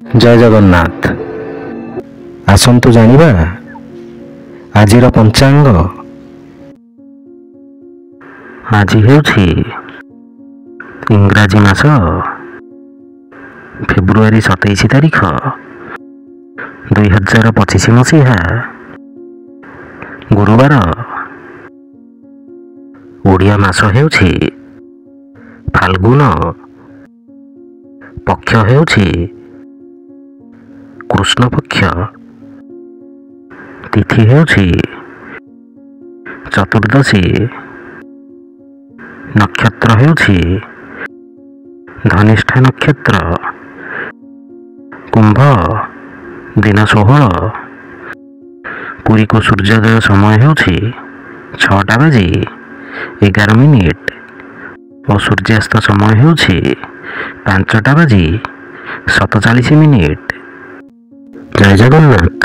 ଜୟ ଜଗନ୍ନାଥ। ଆସନ୍ତୁ ଜାଣିବା ଆଜିର ପଞ୍ଚାଙ୍ଗ। ଆଜି ହେଉଛି ଇଂରାଜୀ ମାସ ଫେବୃଆରୀ 27 ତାରିଖ 2025 ମସିହା ଗୁରୁବାର। ଓଡ଼ିଆ ମାସ ହେଉଛି ଫାଲ୍ଗୁନ, ପକ୍ଷ ହେଉଛି କୃଷ୍ଣ ପକ୍ଷ, ତିଥି ହେଉଛି ଚତୁର୍ଦ୍ଦଶୀ, ନକ୍ଷତ୍ର ହେଉଛି ଧନିଷ୍ଠା ନକ୍ଷତ୍ର, କୁମ୍ଭ, ଦିନ 16, ପୁରୀକୁ ସୂର୍ଯ୍ୟୋଦୟ ସମୟ ହେଉଛି 6:11 ଓ ସୂର୍ଯ୍ୟାସ୍ତ ସମୟ ହେଉଛି 5:47। ଜୟ ଜଗନ୍ନାଥ।